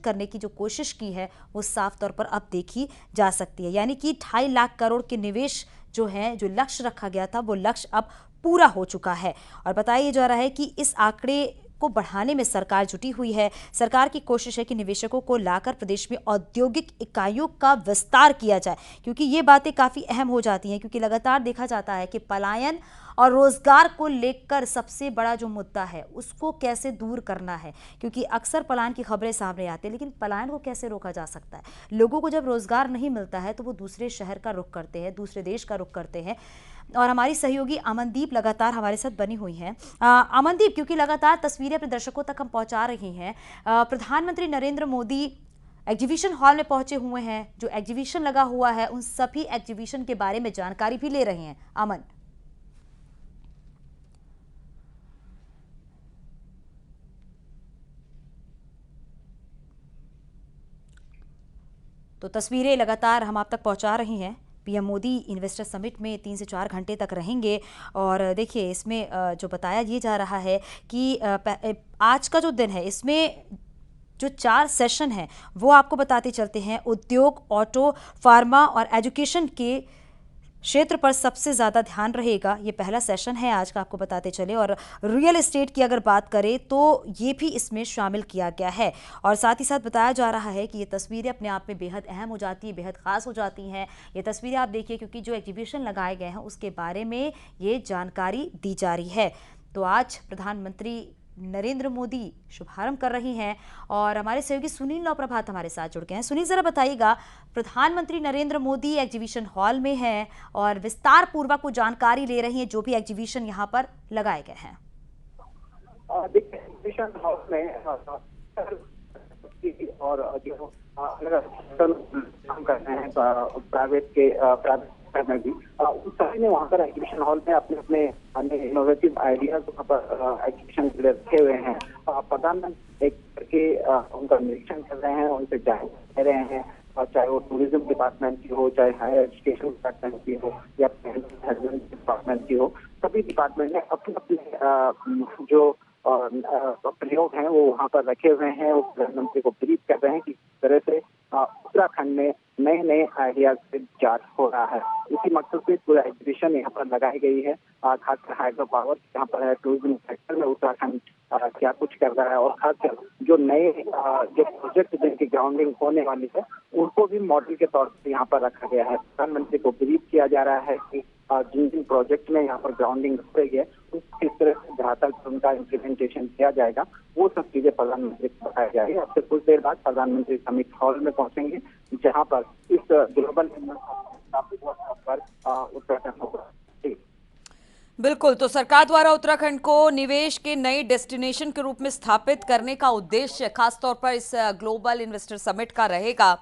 करने की जो कोशिश की है वो साफ तौर पर अब देखी जा सकती है। यानी कि 2.5 लाख करोड़ के निवेश जो है, जो लक्ष्य रखा गया था, वो लक्ष्य अब पूरा हो चुका है। और बताया जा रहा है कि इस आंकड़े को बढ़ाने में सरकार जुटी हुई है। सरकार की कोशिश है कि निवेशकों को लाकर प्रदेश में औद्योगिक इकाइयों का विस्तार किया जाए, क्योंकि ये बातें काफ़ी अहम हो जाती हैं, क्योंकि लगातार देखा जाता है कि पलायन और रोजगार को लेकर सबसे बड़ा जो मुद्दा है उसको कैसे दूर करना है। क्योंकि अक्सर पलायन की खबरें सामने आती हैं, लेकिन पलायन को कैसे रोका जा सकता है? लोगों को जब रोजगार नहीं मिलता है तो वो दूसरे शहर का रुख करते हैं, दूसरे देश का रुख करते हैं। और हमारी सहयोगी अमनदीप लगातार हमारे साथ बनी हुई हैं। अमनदीप, क्योंकि लगातार तस्वीरें अपने दर्शकों तक हम पहुंचा रही हैं, प्रधानमंत्री नरेंद्र मोदी एग्जीबिशन हॉल में पहुंचे हुए हैं। जो एग्जीबिशन लगा हुआ है उन सभी एग्जीबिशन के बारे में जानकारी भी ले रहे हैं। अमन, तो तस्वीरें लगातार हम आप तक पहुंचा रही हैं। पीएम मोदी इन्वेस्टर समिट में 3 से 4 घंटे तक रहेंगे। और देखिए, इसमें जो बताया ये जा रहा है कि आज का जो दिन है इसमें जो 4 सेशन हैं वो आपको बताते चलते हैं। उद्योग, ऑटो, फार्मा और एजुकेशन के क्षेत्र पर सबसे ज़्यादा ध्यान रहेगा। ये पहला सेशन है आज का, आपको बताते चले। और रियल एस्टेट की अगर बात करें तो ये भी इसमें शामिल किया गया है। और साथ ही साथ बताया जा रहा है कि ये तस्वीरें अपने आप में बेहद अहम हो जाती हैं, बेहद ख़ास हो जाती हैं। ये तस्वीरें आप देखिए, क्योंकि जो एग्जीबिशन लगाए गए हैं उसके बारे में ये जानकारी दी जा रही है। तो आज प्रधानमंत्री नरेंद्र मोदी शुभारंभ कर रही हैं। और हमारे सहयोगी सुनील नौ प्रभात हमारे साथ जुड़ गए हैं। सुनील, जरा बताइएगा, प्रधानमंत्री नरेंद्र मोदी एग्जीबिशन हॉल में हैं और विस्तार पूर्वक वो जानकारी ले रही हैं जो भी एग्जीबिशन यहाँ पर लगाए गए हैं। एग्जीबिशन हॉल में और जो अलग काम कर रहे हैं प्राइवेट में भी उन सभी ने वहाँ पर एग्जीबिशन हॉल में अपने अपने इनोवेटिव आइडियाज वहाँ पर एग्जीबिशन के लिए रखे हुए हैं। प्रधानमंत्री एक करके उनका निरीक्षण कर रहे हैं, उनसे जानकारी दे रहे हैं। और चाहे वो टूरिज्म डिपार्टमेंट की हो, चाहे हायर एजुकेशन डिपार्टमेंट की हो, या डिपार्टमेंट की हो, सभी डिपार्टमेंट ने अपने अपने जो प्रयोग हैं वो वहाँ पर रखे हुए हैं। वो प्रधानमंत्री को ब्रीफ कर रहे हैं कि किस तरह से उत्तराखंड में नए नए आइडियाज से विकास हो रहा है। इसी मकसद से पूरा एग्जीबिशन यहाँ पर लगाई गई है। खासकर हाइड्रो पावर यहाँ पर है, टूरिज्म सेक्टर में उत्तराखंड क्या कुछ कर रहा है, और खासकर जो नए जो प्रोजेक्ट जिनकी ग्राउंडिंग होने वाली है उनको भी मॉडल के तौर पर यहाँ पर रखा गया है। प्रधानमंत्री को ब्रीफ किया जा रहा है कि जिन जिन प्रोजेक्ट में यहाँ पर ग्राउंडिंग हो रही है किस तरह से जहाँ तक उनका इम्प्लीमेंटेशन किया जाएगा, वो सब चीजें प्रधानमंत्री को बताया जाएगा। अब से कुछ देर बाद प्रधानमंत्री समिट हॉल में पहुंचेंगे, जहाँ पर इस ग्लोबल पर उत्तराखंड होगा। बिल्कुल, तो सरकार द्वारा उत्तराखंड को निवेश के नए डेस्टिनेशन के रूप में स्थापित करने का उद्देश्य खासतौर पर इस ग्लोबल इन्वेस्टर समिट का रहेगा।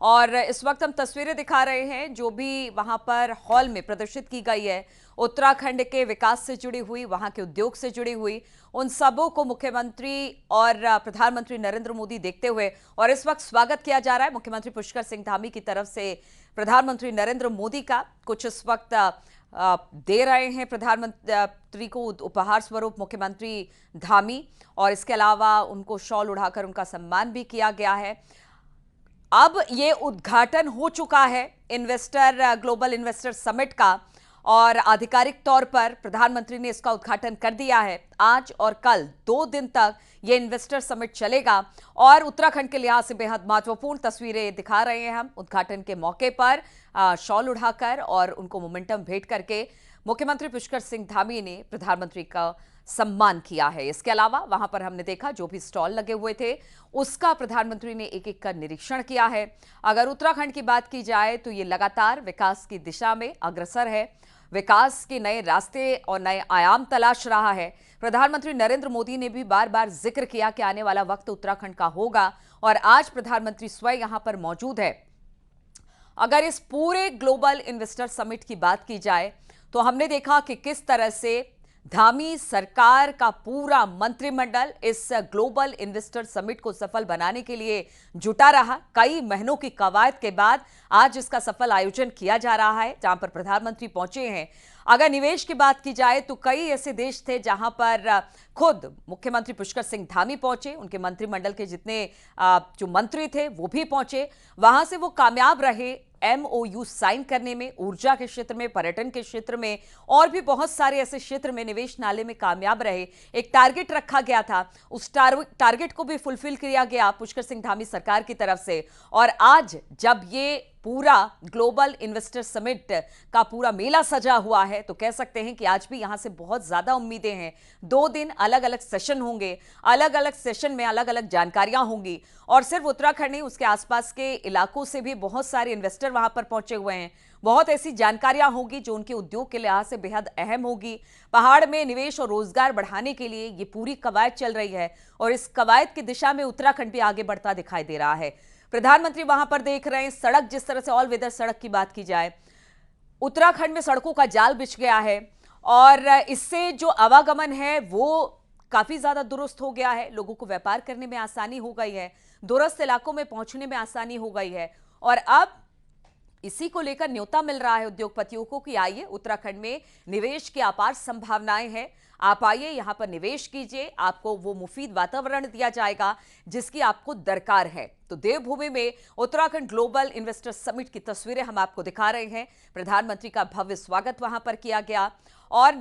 और इस वक्त हम तस्वीरें दिखा रहे हैं जो भी वहां पर हॉल में प्रदर्शित की गई है, उत्तराखंड के विकास से जुड़ी हुई, वहां के उद्योग से जुड़ी हुई, उन सबों को मुख्यमंत्री और प्रधानमंत्री नरेंद्र मोदी देखते हुए, और इस वक्त स्वागत किया जा रहा है मुख्यमंत्री पुष्कर सिंह धामी की तरफ से प्रधानमंत्री नरेंद्र मोदी का। कुछ इस वक्त दे रहे हैं प्रधानमंत्री को उपहार स्वरूप मुख्यमंत्री धामी, और इसके अलावा उनको शॉल उड़ाकर उनका सम्मान भी किया गया है। अब ये उद्घाटन हो चुका है ग्लोबल इन्वेस्टर समिट का, और आधिकारिक तौर पर प्रधानमंत्री ने इसका उद्घाटन कर दिया है। आज और कल 2 दिन तक ये इन्वेस्टर समिट चलेगा, और उत्तराखंड के लिहाज से बेहद महत्वपूर्ण तस्वीरें दिखा रहे हैं हम। उद्घाटन के मौके पर शॉल उड़ाकर और उनको मोमेंटम भेंट करके मुख्यमंत्री पुष्कर सिंह धामी ने प्रधानमंत्री का सम्मान किया है। इसके अलावा वहां पर हमने देखा जो भी स्टॉल लगे हुए थे उसका प्रधानमंत्री ने एक एक का निरीक्षण किया है। अगर उत्तराखंड की बात की जाए तो ये लगातार विकास की दिशा में अग्रसर है, विकास के नए रास्ते और नए आयाम तलाश रहा है। प्रधानमंत्री नरेंद्र मोदी ने भी बार बार जिक्र किया कि आने वाला वक्त उत्तराखंड का होगा, और आज प्रधानमंत्री स्वयं यहां पर मौजूद है। अगर इस पूरे ग्लोबल इन्वेस्टर समिट की बात की जाए तो हमने देखा कि किस तरह से धामी सरकार का पूरा मंत्रिमंडल इस ग्लोबल इन्वेस्टर समिट को सफल बनाने के लिए जुटा रहा। कई महीनों की कवायद के बाद आज इसका सफल आयोजन किया जा रहा है, जहां पर प्रधानमंत्री पहुंचे हैं। अगर निवेश की बात की जाए तो कई ऐसे देश थे जहां पर खुद मुख्यमंत्री पुष्कर सिंह धामी पहुंचे, उनके मंत्रिमंडल के जितने जो मंत्री थे वो भी पहुंचे, वहां से वो कामयाब रहे एमओयू साइन करने में, ऊर्जा के क्षेत्र में, पर्यटन के क्षेत्र में और भी बहुत सारे ऐसे क्षेत्र में निवेश नाले में कामयाब रहे। एक टारगेट रखा गया था, उस टारगेट को भी फुलफिल किया गया पुष्कर सिंह धामी सरकार की तरफ से। और आज जब ये पूरा ग्लोबल इन्वेस्टर समिट का पूरा मेला सजा हुआ है तो कह सकते हैं कि आज भी यहां से बहुत ज्यादा उम्मीदें हैं। 2 दिन अलग अलग सेशन होंगे, अलग अलग सेशन में अलग अलग जानकारियां होंगी और सिर्फ उत्तराखंड नहीं, उसके आसपास के इलाकों से भी बहुत सारे इन्वेस्टर वहां पर पहुंचे हुए हैं। बहुत ऐसी जानकारियां होंगी जो उनके उद्योग के लिहाज से बेहद अहम होगी। पहाड़ में निवेश और रोजगार बढ़ाने के लिए ये पूरी कवायद चल रही है और इस कवायद की दिशा में उत्तराखंड भी आगे बढ़ता दिखाई दे रहा है। प्रधानमंत्री वहां पर देख रहे हैं सड़क, जिस तरह से ऑल वेदर सड़क की बात की जाए, उत्तराखंड में सड़कों का जाल बिछ गया है और इससे जो आवागमन है वो काफी ज्यादा दुरुस्त हो गया है। लोगों को व्यापार करने में आसानी हो गई है, दूरस्थ इलाकों में पहुंचने में आसानी हो गई है और अब इसी को लेकर न्योता मिल रहा है उद्योगपतियों को कि आइए, उत्तराखंड में निवेश की अपार संभावनाएं हैं, आप आइए, यहां पर निवेश कीजिए, आपको वो मुफीद वातावरण दिया जाएगा जिसकी आपको दरकार है। तो देवभूमि में उत्तराखंड ग्लोबल इन्वेस्टर समिट की तस्वीरें हम आपको दिखा रहे हैं। प्रधानमंत्री का भव्य स्वागत वहां पर किया गया और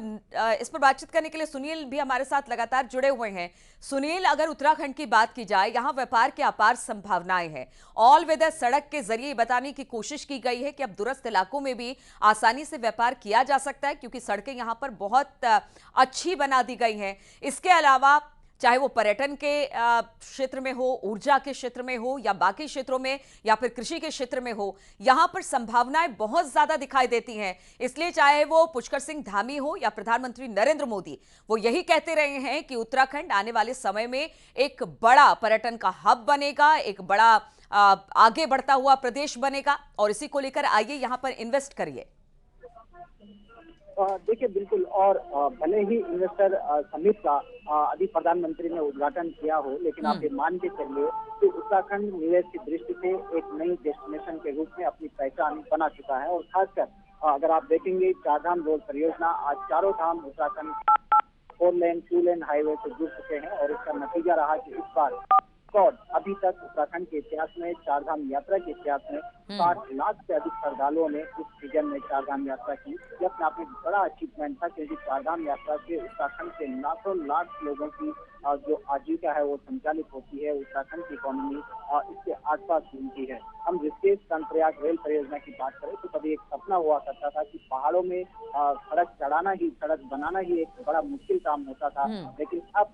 इस पर बातचीत करने के लिए सुनील भी हमारे साथ लगातार जुड़े हुए हैं। सुनील, अगर उत्तराखंड की बात की जाए, यहां व्यापार की अपार संभावनाएं हैं। ऑल वेदर सड़क के जरिए बताने की कोशिश की गई है कि अब दूरस्थ इलाकों में भी आसानी से व्यापार किया जा सकता है क्योंकि सड़कें यहां पर बहुत अच्छी बना दी गई हैं। इसके अलावा चाहे वो पर्यटन के क्षेत्र में हो, ऊर्जा के क्षेत्र में हो या बाकी क्षेत्रों में या फिर कृषि के क्षेत्र में हो, यहां पर संभावनाएं बहुत ज्यादा दिखाई देती हैं। इसलिए चाहे वो पुष्कर सिंह धामी हो या प्रधानमंत्री नरेंद्र मोदी, वो यही कहते रहे हैं कि उत्तराखंड आने वाले समय में एक बड़ा पर्यटन का हब बनेगा, एक बड़ा आगे बढ़ता हुआ प्रदेश बनेगा और इसी को लेकर आइए यहां पर इन्वेस्ट करिए। देखिए बिल्कुल, और भले ही इन्वेस्टर समिट का अभी प्रधानमंत्री ने उद्घाटन किया हो, लेकिन आप ये मान के चलिए कि उत्तराखंड निवेश की दृष्टि से एक नई डेस्टिनेशन के रूप में अपनी पहचान बना चुका है। और खासकर अगर आप देखेंगे, चारधाम रोड परियोजना, आज चारों धाम उत्तराखंड 4 लेन 2 लेन हाईवे से जुड़ चुके हैं और इसका नतीजा रहा कि इस बार अभी तक उत्तराखंड के इतिहास में, चारधाम यात्रा के इतिहास में 60 लाख से अधिक श्रद्धालुओं ने इस सीजन में चारधाम यात्रा की। ये अपने आप में बड़ा अचीवमेंट था क्योंकि चारधाम यात्रा से उत्तराखंड के लाख लोगों की जो आजीविका है वो संचालित होती है। उत्तराखंड की इकोनॉमी इसके आसपास घूमती है। हम ऋषिकेश कर्णप्रयाग रेल परियोजना की बात करें तो कभी एक सपना हुआ करता था कि पहाड़ों में सड़क बनाना ही एक बड़ा मुश्किल काम होता था, लेकिन अब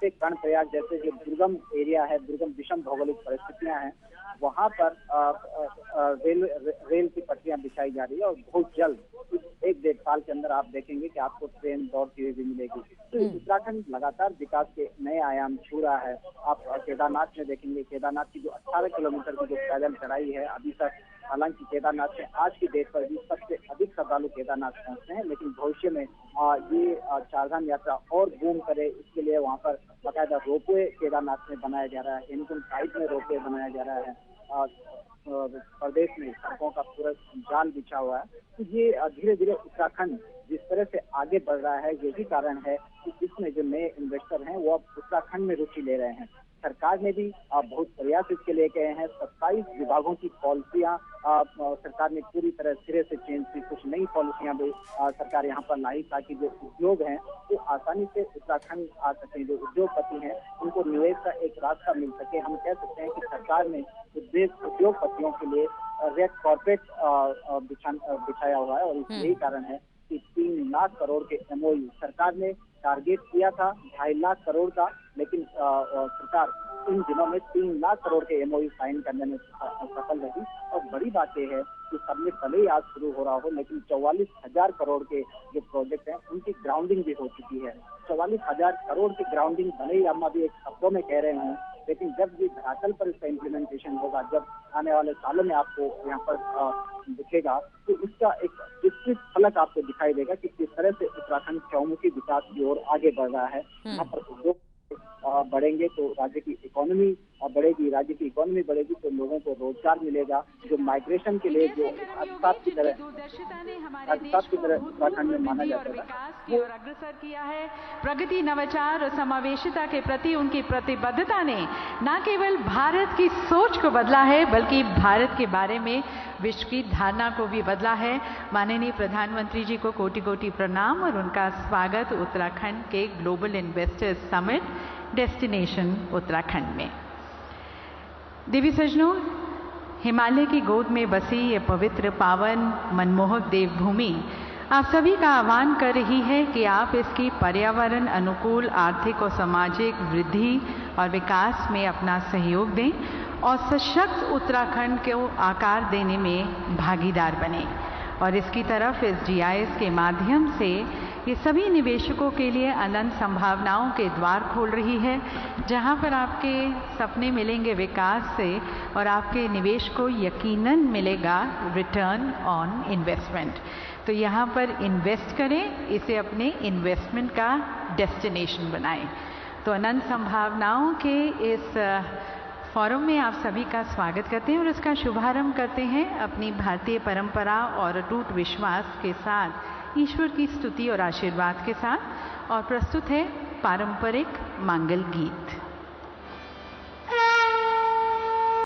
कर्णप्रयाग जैसे जो दुर्गम एरिया है, दुर्गम विषम भौगोलिक परिस्थितियां हैं, वहां पर रेल की पटरियां बिछाई जा रही है और बहुत जल्द 1-1.5 साल के अंदर आप देखेंगे कि आपको ट्रेन दौड़ती हुई भी मिलेगी। तो उत्तराखंड लगातार विकास के नए आयाम छू रहा है। आप केदारनाथ में देखेंगे, केदारनाथ की जो 18 किलोमीटर की जो पैदल चढ़ाई है अभी तक, हालांकि केदारनाथ में आज की डेट पर भी सबसे अधिक श्रद्धालु केदारनाथ पहुंचते हैं, लेकिन भविष्य में ये चारधाम यात्रा और बूम करे, इसके लिए वहां पर बाकायदा रोपवे केदारनाथ में बनाया जा रहा है, हेमकुंड साइड में रोपवे बनाया जा रहा है, प्रदेश में सड़कों का पूरा जाल बिछा हुआ है। तो ये धीरे धीरे उत्तराखंड जिस तरह से आगे बढ़ रहा है, यही कारण है कि इसमें जो नए इन्वेस्टर हैं वो अब उत्तराखंड में रुचि ले रहे हैं। सरकार ने भी बहुत प्रयास इसके लिए किए हैं। 27 विभागों की पॉलिसियां सरकार ने पूरी तरह सिरे से चेंज की। कुछ नई पॉलिसियां भी सरकार यहाँ पर लाई ताकि जो उद्योग हैं वो आसानी से उत्तराखंड आ सके। जो उद्योगपति हैं उनको निवेश का एक रास्ता मिल सके। हम कह सकते हैं कि सरकार ने उद्योगपतियों के लिए रेड कॉर्पोरेट बिछाया हुआ है और यही कारण है कि 3 लाख करोड़ के एमओयू सरकार ने टारगेट किया था 2.5 लाख करोड़ का, लेकिन सरकार इन दिनों में 3 लाख करोड़ के एमओयू साइन करने में सफल रही। और बड़ी बात यह है कि सबने भले ही आज शुरू हो रहा हो, लेकिन 44,000 करोड़ के जो प्रोजेक्ट हैं उनकी ग्राउंडिंग भी हो चुकी है। 44,000 करोड़ की ग्राउंडिंग भले ही हम अभी एक शब्दों में कह रहे हैं, लेकिन जब ये धरातल पर इसका इम्प्लीमेंटेशन होगा, जब आने वाले सालों में आपको यहाँ पर दिखेगा, तो इसका एक विस्तृत फलक आपको दिखाई देगा कि किस तरह से उत्तराखंड चौमुखी विकास की ओर आगे बढ़ रहा है। यहाँ पर उद्योग बढ़ेंगे तो राज्य की इकोनॉमी बढ़ेगी, राज्य की इकोनॉमी बढ़ेगी, तो लोगों को रोजगार मिलेगा। जो माइग्रेशन के लिए जो राजस्थान की तरह उत्तराखंड में माना जाता था, की ओर अग्रसर किया है। प्रगति, नवाचार और समावेशिता के प्रति उनकी प्रतिबद्धता ने न केवल भारत की सोच को बदला है, बल्कि भारत के बारे में विश्व की धारणा को भी बदला है। माननीय प्रधानमंत्री जी को कोटि कोटि प्रणाम और उनका स्वागत उत्तराखंड के global investors summit destination Uttarakhand में। देवी सज्जनों, हिमालय की गोद में बसी ये पवित्र, पावन, मनमोहक देवभूमि आप सभी का आह्वान कर रही है कि आप इसकी पर्यावरण अनुकूल आर्थिक और सामाजिक वृद्धि और विकास में अपना सहयोग दें और सशक्त उत्तराखंड को आकार देने में भागीदार बने। और इसकी तरफ इस GIS के माध्यम से ये सभी निवेशकों के लिए अनंत संभावनाओं के द्वार खोल रही है, जहां पर आपके सपने मिलेंगे विकास से और आपके निवेश को यकीनन मिलेगा रिटर्न ऑन इन्वेस्टमेंट। तो यहाँ पर इन्वेस्ट करें, इसे अपने इन्वेस्टमेंट का डेस्टिनेशन बनाएं। तो अनंत संभावनाओं के इस फोरम में आप सभी का स्वागत करते हैं और इसका शुभारंभ करते हैं अपनी भारतीय परंपरा और अटूट विश्वास के साथ, ईश्वर की स्तुति और आशीर्वाद के साथ। और प्रस्तुत है पारंपरिक मांगल गीत।